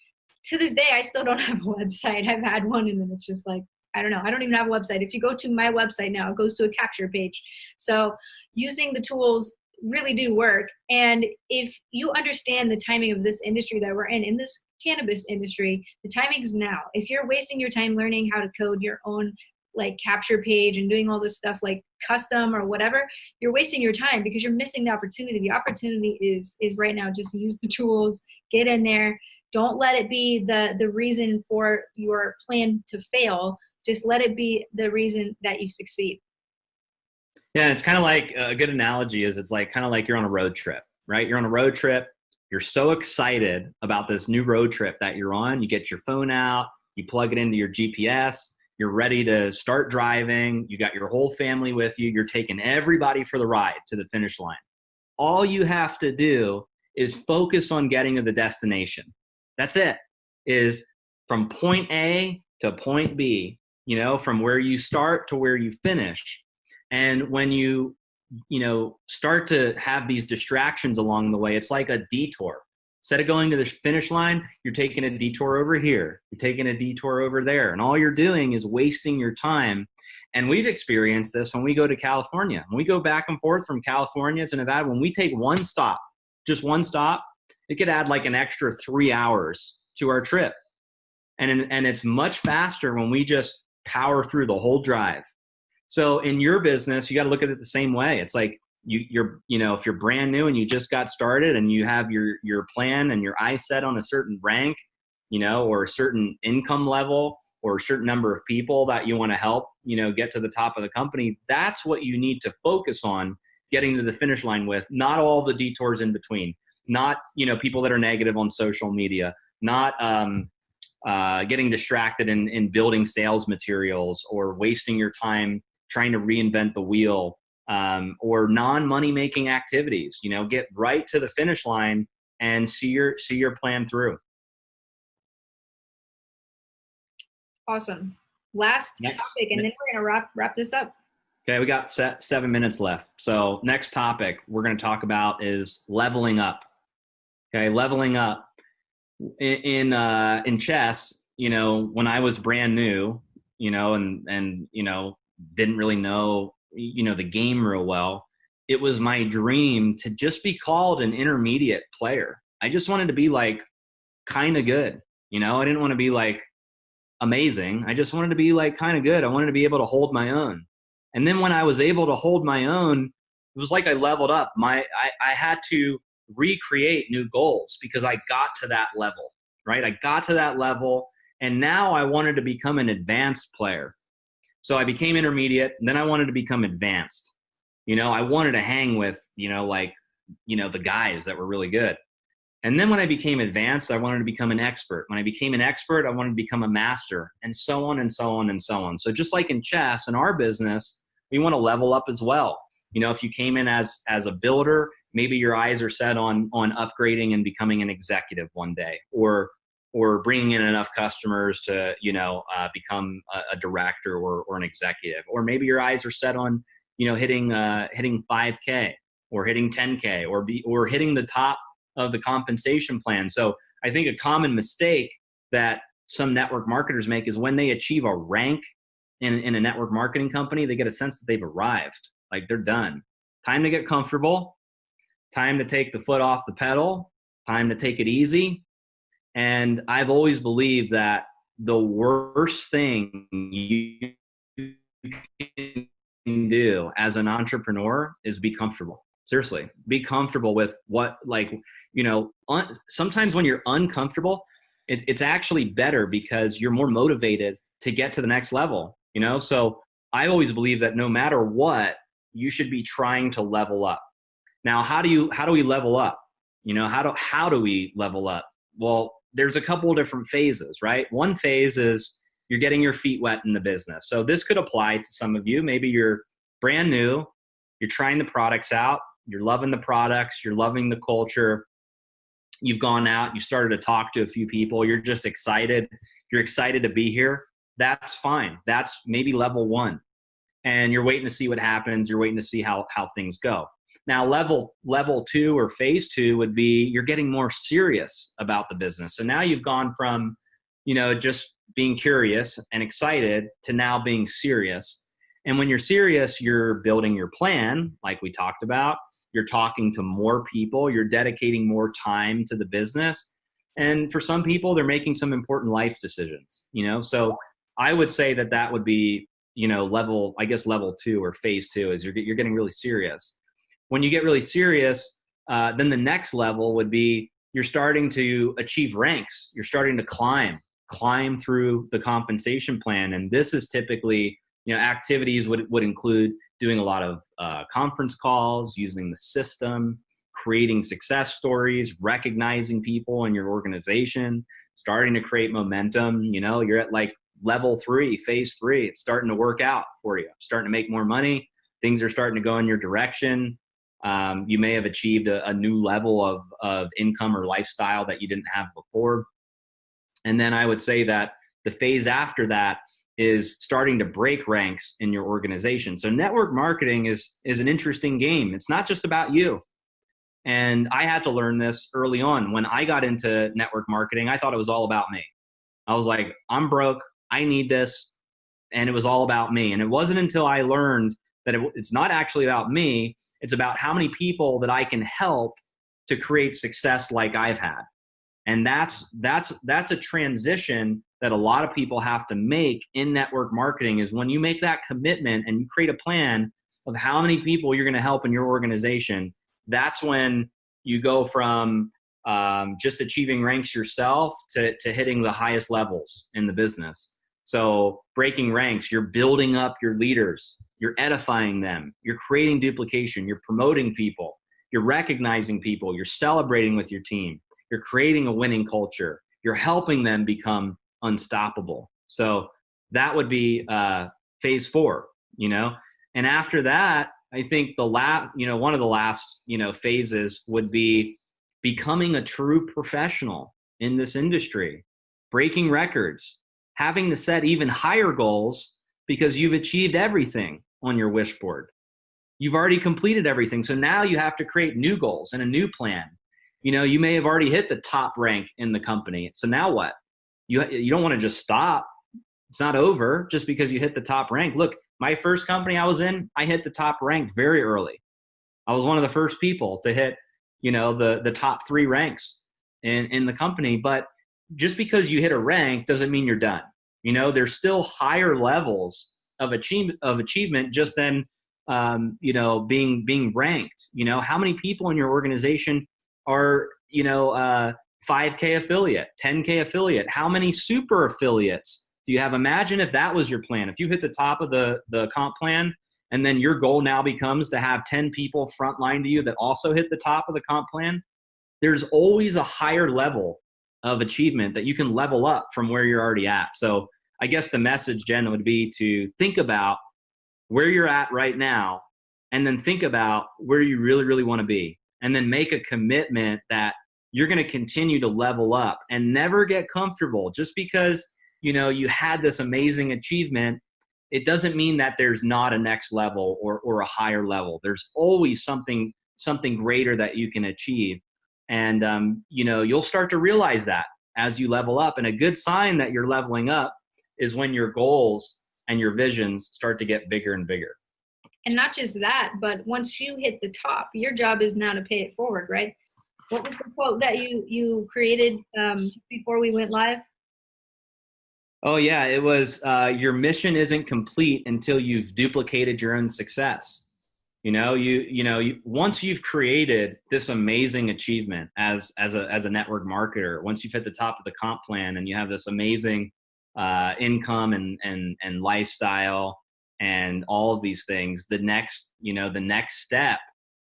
to this day, I still don't have a website. I've had one, and then it's just like, I don't know. I don't even have a website. If you go to my website now, it goes to a capture page. So using the tools really do work. And if you understand the timing of this industry that we're in this cannabis industry, the timing is now. If you're wasting your time learning how to code your own like capture page and doing all this stuff like custom or whatever, you're wasting your time because you're missing the opportunity. The opportunity is right now. Just use the tools, get in there. Don't let it be the reason for your plan to fail. Just let it be the reason that you succeed. Yeah, it's kind of like a good analogy is it's like kind of like you're on a road trip, right? You're on a road trip. You're so excited about this new road trip that you're on. You get your phone out, you plug it into your GPS, you're ready to start driving. You got your whole family with you. You're taking everybody for the ride to the finish line. All you have to do is focus on getting to the destination. That's it. Is from point A to point B, from where you start to where you finish. And when you start to have these distractions along the way, it's like a detour. Instead of going to the finish line, you're taking a detour over here. You're taking a detour over there. And all you're doing is wasting your time. And we've experienced this when we go to California. When we go back and forth from California to Nevada, when we take one stop, just one stop, it could add like an extra 3 hours to our trip. And it's much faster when we just power through the whole drive. So in your business, you got to look at it the same way. It's like you're if you're brand new and you just got started and you have your plan and your eyes set on a certain rank, or a certain income level or a certain number of people that you want to help, get to the top of the company. That's what you need to focus on getting to the finish line with, not all the detours in between, not, people that are negative on social media, not, getting distracted in building sales materials or wasting your time trying to reinvent the wheel, or non-money making activities. Get right to the finish line and see your plan through. Awesome. Last topic, and then we're gonna wrap this up. Okay, we got 7 minutes left. So next topic we're going to talk about is leveling up. Okay, leveling up in chess. When I was brand new, and didn't really know, the game real well, it was my dream to just be called an intermediate player. I just wanted to be like kind of good. I didn't want to be like amazing. I just wanted to be like kind of good. I wanted to be able to hold my own. And then when I was able to hold my own, it was like I leveled up. I had to recreate new goals because I got to that level, right? I got to that level, and now I wanted to become an advanced player. So I became intermediate, and then I wanted to become advanced. I wanted to hang with, the guys that were really good. And then when I became advanced, I wanted to become an expert. When I became an expert, I wanted to become a master, and so on and so on and so on. So just like in chess, in our business, we want to level up as well. If you came in as a builder, maybe your eyes are set on upgrading and becoming an executive one day, or bringing in enough customers to, become a director or an executive. Or maybe your eyes are set on, hitting 5K or hitting 10K or hitting the top of the compensation plan. So I think a common mistake that some network marketers make is when they achieve a rank in a network marketing company, they get a sense that they've arrived, like they're done. Time to get comfortable, time to take the foot off the pedal, time to take it easy. And I've always believed that the worst thing you can do as an entrepreneur is be comfortable. Seriously, be comfortable with what, sometimes when you're uncomfortable, it's actually better because you're more motivated to get to the next level, So I always believe that no matter what, you should be trying to level up. Now, how do we level up? How do we level up? Well, there's a couple of different phases, right? One phase is you're getting your feet wet in the business. So this could apply to some of you. Maybe you're brand new, you're trying the products out, you're loving the products, you're loving the culture. You've gone out, you started to talk to a few people, you're just excited. You're excited to be here. That's fine. That's maybe level one. And you're waiting to see what happens. You're waiting to see how things go. Now, level 2 or phase 2 would be you're getting more serious about the business. So now you've gone from, just being curious and excited to now being serious. And when you're serious, you're building your plan, like we talked about. You're talking to more people. You're dedicating more time to the business. And for some people, they're making some important life decisions, So I would say that would be level 2 or phase 2 is you're getting really serious. When you get really serious, then the next level would be you're starting to achieve ranks. You're starting to climb through the compensation plan. And this is typically, activities would include doing a lot of conference calls, using the system, creating success stories, recognizing people in your organization, starting to create momentum. You're at like level 3, phase 3. It's starting to work out for you, starting to make more money. Things are starting to go in your direction. You may have achieved a new level of income or lifestyle that you didn't have before. And then I would say that the phase after that is starting to break ranks in your organization. So network marketing is an interesting game. It's not just about you. And I had to learn this early on. When I got into network marketing, I thought it was all about me. I was like, I'm broke, I need this. And it was all about me. And it wasn't until I learned that it's not actually about me. It's about how many people that I can help to create success like I've had. And that's a transition that a lot of people have to make in network marketing, is when you make that commitment and you create a plan of how many people you're going to help in your organization. That's when you go from just achieving ranks yourself to hitting the highest levels in the business. So breaking ranks, you're building up your leaders, you're edifying them, you're creating duplication, you're promoting people, you're recognizing people, you're celebrating with your team, you're creating a winning culture, you're helping them become unstoppable. So that would be phase 4, and after that, I think one of the last, phases would be becoming a true professional in this industry, breaking records, having to set even higher goals because you've achieved everything on your wish board. You've already completed everything. So now you have to create new goals and a new plan. You may have already hit the top rank in the company. So now what? You don't want to just stop. It's not over just because you hit the top rank. Look, my first company I was in, I hit the top rank very early. I was one of the first people to hit, the top 3 ranks in the company. But just because you hit a rank doesn't mean you're done. There's still higher levels of achievement just than, being ranked. How many people in your organization are, 5K affiliate, 10K affiliate? How many super affiliates do you have? Imagine if that was your plan. If you hit the top of the comp plan, and then your goal now becomes to have 10 people frontline to you that also hit the top of the comp plan, there's always a higher level of achievement that you can level up from where you're already at. So I guess the message, Jen, would be to think about where you're at right now, and then think about where you really, really want to be. And then make a commitment that you're going to continue to level up and never get comfortable. Just because, you had this amazing achievement, it doesn't mean that there's not a next level or a higher level. There's always something greater that you can achieve. And, you'll start to realize that as you level up. And a good sign that you're leveling up is when your goals and your visions start to get bigger and bigger. And not just that, but once you hit the top, your job is now to pay it forward, right? What was the quote that you created before we went live? Oh yeah, it was your mission isn't complete until you've duplicated your own success. Once you've created this amazing achievement as a network marketer, once you've hit the top of the comp plan and you have this amazing income and lifestyle and all of these things, the next step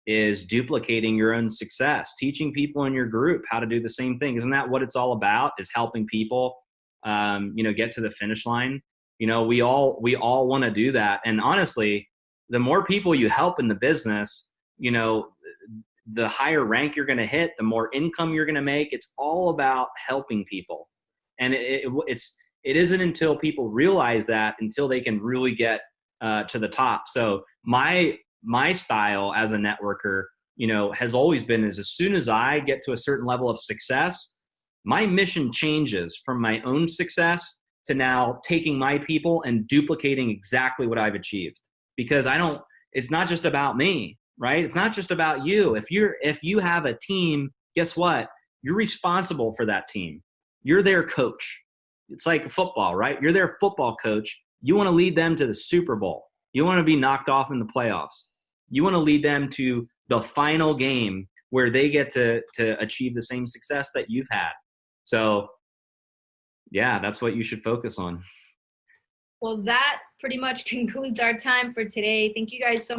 is duplicating your own success, teaching people in your group how to do the same thing. Isn't that what it's all about? Is helping people get to the finish line. We all want to do that. And honestly, the more people you help in the business, the higher rank you're going to hit, the more income you're going to make. It's all about helping people. And it isn't until people realize that, until they can really get to the top. So my style as a networker, has always been is as soon as I get to a certain level of success, my mission changes from my own success to now taking my people and duplicating exactly what I've achieved. Because it's not just about me, right? It's not just about you. If you have a team, guess what? You're responsible for that team. You're their coach. It's like football, right? You're their football coach. You want to lead them to the Super Bowl. You want to be knocked off in the playoffs. You want to lead them to the final game where they get to achieve the same success that you've had. So yeah, that's what you should focus on. Well, that pretty much concludes our time for today. Thank you guys so